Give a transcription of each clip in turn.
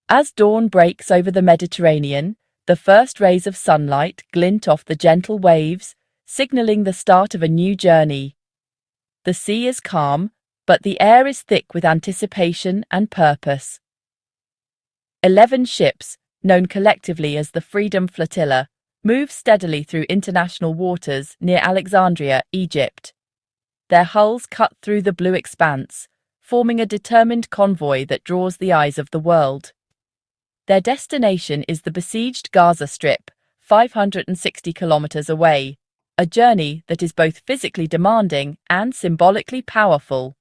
As dawn breaks over the Mediterranean, the first rays of sunlight glint off the gentle waves, signaling the start of a new journey. The sea is calm, but the air is thick with anticipation and purpose. 11 ships, known collectively as the Freedom Flotilla, move steadily through international waters near Alexandria, Egypt. Their hulls cut through the blue expanse, forming a determined convoy that draws the eyes of the world. Their destination is the besieged Gaza Strip, 560 kilometers away, a journey that is both physically demanding and symbolically powerful.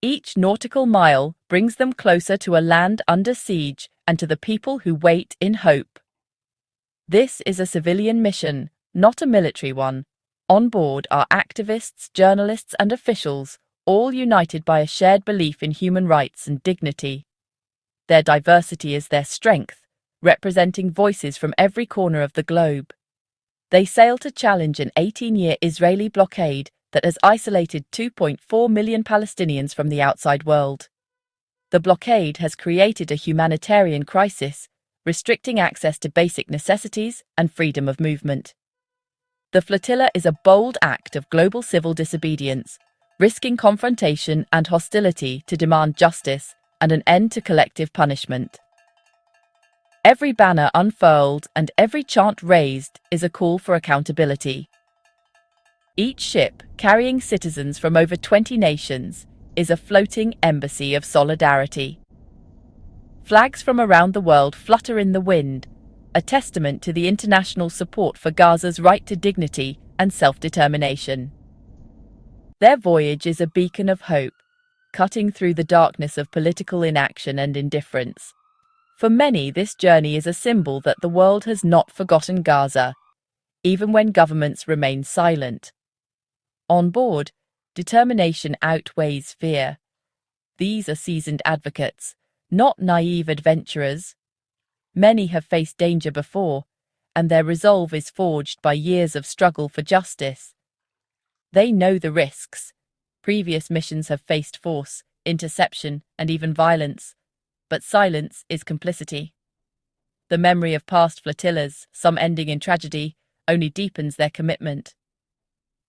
Each nautical mile brings them closer to a land under siege and to the people who wait in hope. This is a civilian mission, not a military one. On board are activists, journalists, and officials, all united by a shared belief in human rights and dignity. Their diversity is their strength, representing voices from every corner of the globe. They sail to challenge an 18-year Israeli blockade that has isolated 2.4 million Palestinians from the outside world. The blockade has created a humanitarian crisis, restricting access to basic necessities and freedom of movement. The flotilla is a bold act of global civil disobedience, risking confrontation and hostility to demand justice and an end to collective punishment. Every banner unfurled and every chant raised is a call for accountability. Each ship, carrying citizens from over 20 nations, is a floating embassy of solidarity. Flags from around the world flutter in the wind, a testament to the international support for Gaza's right to dignity and self-determination. Their voyage is a beacon of hope, cutting through the darkness of political inaction and indifference. For many, this journey is a symbol that the world has not forgotten Gaza, even when governments remain silent. On board, determination outweighs fear. These are seasoned advocates, not naive adventurers. Many have faced danger before, and their resolve is forged by years of struggle for justice. They know the risks. Previous missions have faced force, interception, and even violence, but silence is complicity. The memory of past flotillas, some ending in tragedy, only deepens their commitment.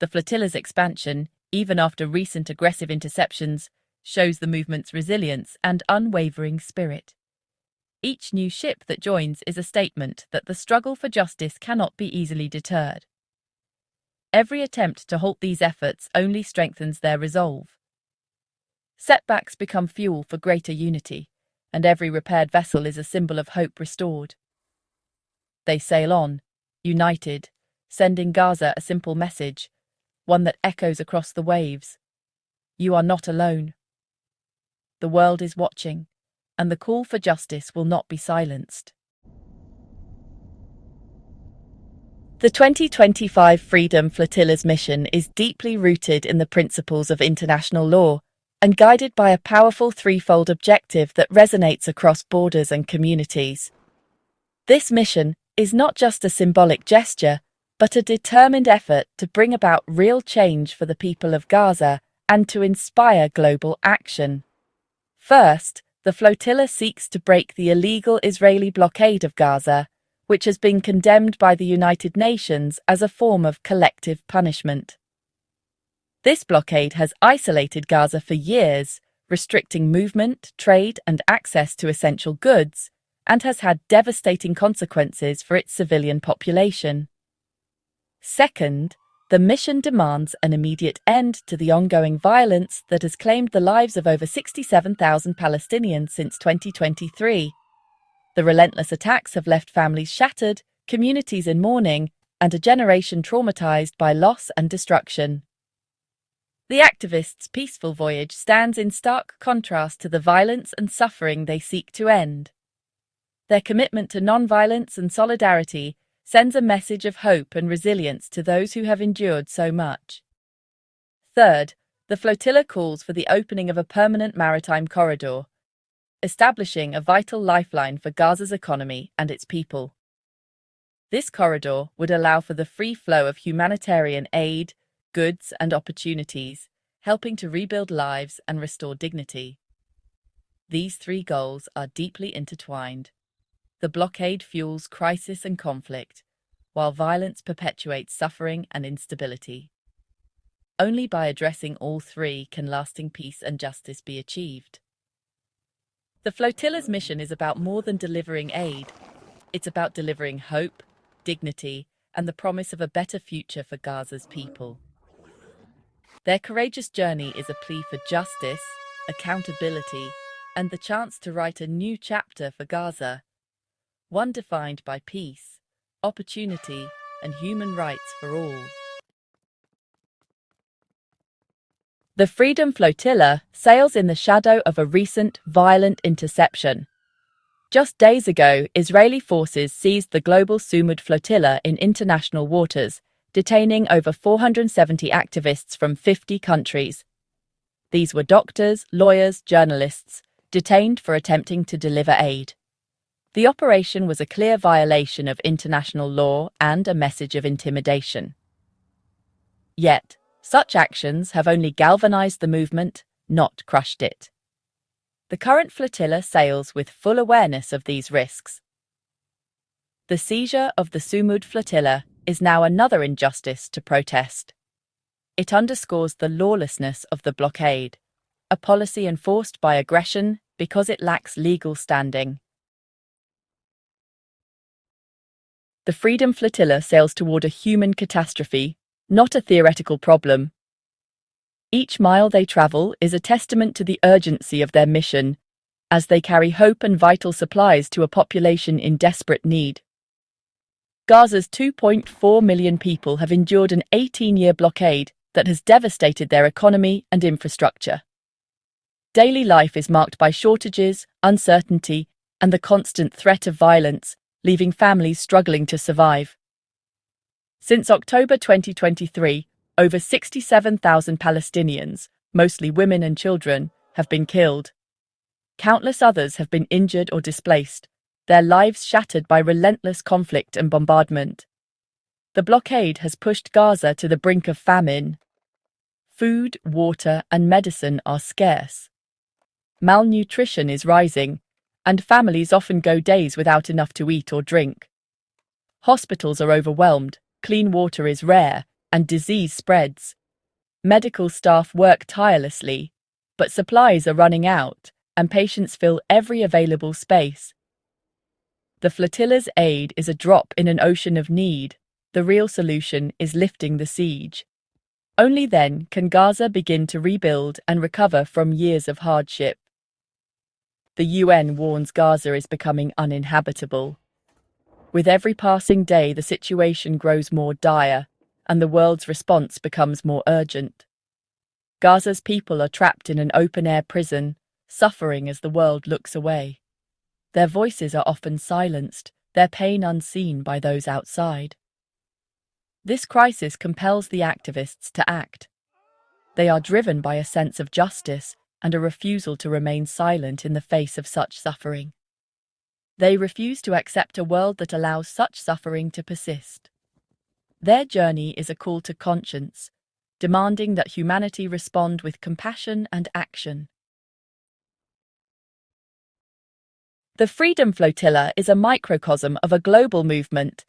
The flotilla's expansion, even after recent aggressive interceptions, shows the movement's resilience and unwavering spirit. Each new ship that joins is a statement that the struggle for justice cannot be easily deterred. Every attempt to halt these efforts only strengthens their resolve. Setbacks become fuel for greater unity, and every repaired vessel is a symbol of hope restored. They sail on, united, sending Gaza a simple message, one that echoes across the waves. You are not alone. The world is watching, and the call for justice will not be silenced. The 2025 Freedom Flotilla's mission is deeply rooted in the principles of international law and guided by a powerful threefold objective that resonates across borders and communities. This mission is not just a symbolic gesture, but a determined effort to bring about real change for the people of Gaza and to inspire global action. First, the flotilla seeks to break the illegal Israeli blockade of Gaza, which has been condemned by the United Nations as a form of collective punishment. This blockade has isolated Gaza for years, restricting movement, trade, and access to essential goods, and has had devastating consequences for its civilian population. Second, the mission demands an immediate end to the ongoing violence that has claimed the lives of over 67,000 Palestinians since 2023. The relentless attacks have left families shattered, communities in mourning, and a generation traumatized by loss and destruction. The activists' peaceful voyage stands in stark contrast to the violence and suffering they seek to end. Their commitment to non-violence and solidarity sends a message of hope and resilience to those who have endured so much. Third, the flotilla calls for the opening of a permanent maritime corridor, establishing a vital lifeline for Gaza's economy and its people. This corridor would allow for the free flow of humanitarian aid, goods, and opportunities, helping to rebuild lives and restore dignity. These three goals are deeply intertwined. The blockade fuels crisis and conflict, while violence perpetuates suffering and instability. Only by addressing all three can lasting peace and justice be achieved. The flotilla's mission is about more than delivering aid. It's about delivering hope, dignity, and the promise of a better future for Gaza's people. Their courageous journey is a plea for justice, accountability, and the chance to write a new chapter for Gaza, one defined by peace, opportunity, and human rights for all. The Freedom Flotilla sails in the shadow of a recent violent interception. Just days ago, Israeli forces seized the Global Sumud Flotilla in international waters, detaining over 470 activists from 50 countries. These were doctors, lawyers, journalists, detained for attempting to deliver aid. The operation was a clear violation of international law and a message of intimidation. Yet, such actions have only galvanized the movement, not crushed it. The current flotilla sails with full awareness of these risks. The seizure of the Sumud Flotilla is now another injustice to protest. It underscores the lawlessness of the blockade, a policy enforced by aggression because it lacks legal standing. The Freedom Flotilla sails toward a human catastrophe, not a theoretical problem. Each mile they travel is a testament to the urgency of their mission, as they carry hope and vital supplies to a population in desperate need. Gaza's 2.4 million people have endured an 18-year blockade that has devastated their economy and infrastructure. Daily life is marked by shortages, uncertainty, and the constant threat of violence, leaving families struggling to survive. Since October 2023, over 67,000 Palestinians, mostly women and children, have been killed. Countless others have been injured or displaced, their lives shattered by relentless conflict and bombardment. The blockade has pushed Gaza to the brink of famine. Food, water, and medicine are scarce. Malnutrition is rising, and families often go days without enough to eat or drink. Hospitals are overwhelmed, clean water is rare, and disease spreads. Medical staff work tirelessly, but supplies are running out, and patients fill every available space. The flotilla's aid is a drop in an ocean of need. The real solution is lifting the siege. Only then can Gaza begin to rebuild and recover from years of hardship. The UN warns Gaza is becoming uninhabitable. With every passing day, the situation grows more dire, and the world's response becomes more urgent. Gaza's people are trapped in an open-air prison, suffering as the world looks away. Their voices are often silenced, their pain unseen by those outside. This crisis compels the activists to act. They are driven by a sense of justice and a refusal to remain silent in the face of such suffering. They refuse to accept a world that allows such suffering to persist. Their journey is a call to conscience, demanding that humanity respond with compassion and action. The Freedom Flotilla is a microcosm of a global movement,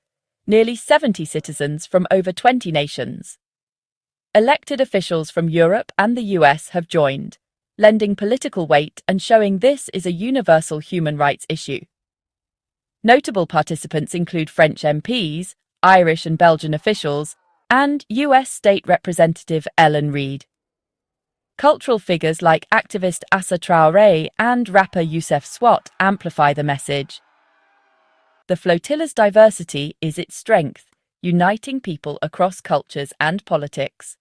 nearly 70 citizens from over 20 nations. Elected officials from Europe and the US have joined, lending political weight and showing this is a universal human rights issue. Notable participants include French MPs, Irish and Belgian officials, and US State Representative Ellen Reid. Cultural figures like activist Assa Traoré and rapper Youssef Swat amplify the message. The flotilla's diversity is its strength, uniting people across cultures and politics.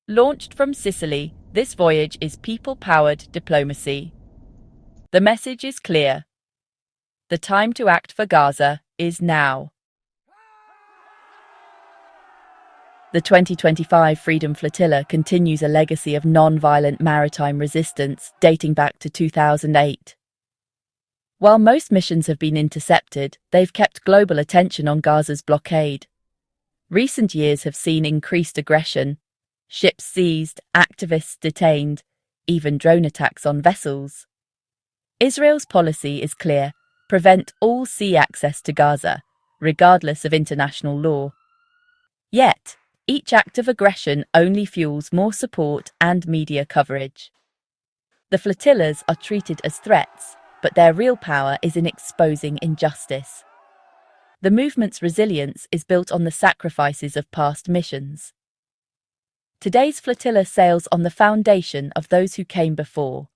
Launched from Sicily, this voyage is people-powered diplomacy. The message is clear. The time to act for Gaza is now. The 2025 Freedom Flotilla continues a legacy of non-violent maritime resistance dating back to 2008. While most missions have been intercepted, they've kept global attention on Gaza's blockade. Recent years have seen increased aggression, ships seized, activists detained, even drone attacks on vessels. Israel's policy is clear: prevent all sea access to Gaza, regardless of international law. Yet, each act of aggression only fuels more support and media coverage. The flotillas are treated as threats, but their real power is in exposing injustice. The movement's resilience is built on the sacrifices of past missions. Today's flotilla sails on the foundation of those who came before.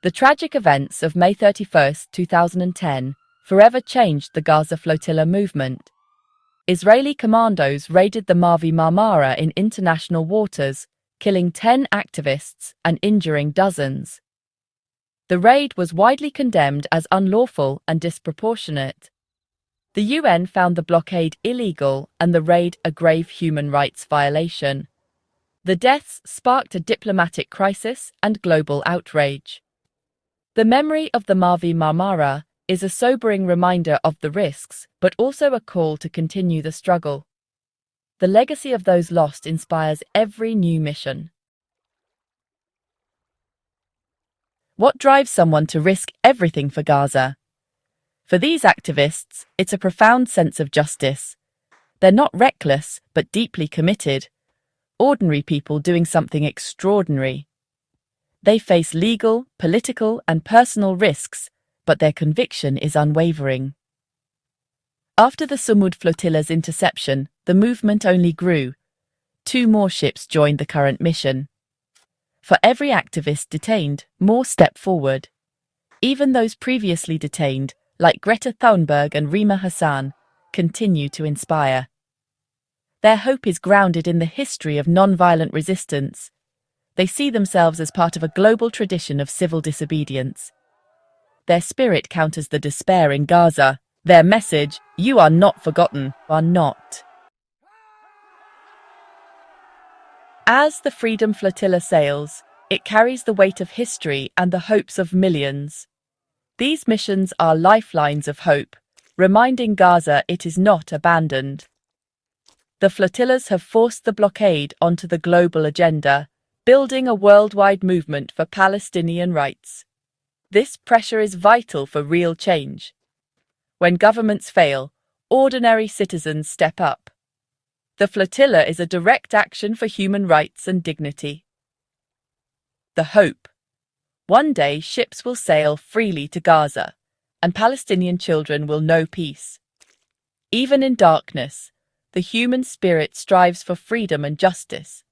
The tragic events of May 31, 2010, forever changed the Gaza flotilla movement. Israeli commandos raided the Mavi Marmara in international waters, killing 10 activists and injuring dozens. The raid was widely condemned as unlawful and disproportionate. The UN found the blockade illegal and the raid a grave human rights violation. The deaths sparked a diplomatic crisis and global outrage. The memory of the Mavi Marmara is a sobering reminder of the risks, but also a call to continue the struggle. The legacy of those lost inspires every new mission. What drives someone to risk everything for Gaza? For these activists, it's a profound sense of justice. They're not reckless, but deeply committed. Ordinary people doing something extraordinary. They face legal, political, and personal risks, but their conviction is unwavering. After the Sumud Flotilla's interception, the movement only grew. 2 more ships joined the current mission. For every activist detained, more step forward. Even those previously detained, like Greta Thunberg and Rima Hassan, continue to inspire. Their hope is grounded in the history of non-violent resistance. They see themselves as part of a global tradition of civil disobedience. Their spirit counters the despair in Gaza. Their message, "You are not forgotten," are not. As the Freedom Flotilla sails, it carries the weight of history and the hopes of millions. These missions are lifelines of hope, reminding Gaza it is not abandoned. The flotillas have forced the blockade onto the global agenda, building a worldwide movement for Palestinian rights. This pressure is vital for real change. When governments fail, ordinary citizens step up. The flotilla is a direct action for human rights and dignity. The hope. One day ships will sail freely to Gaza, and Palestinian children will know peace. Even in darkness, the human spirit strives for freedom and justice.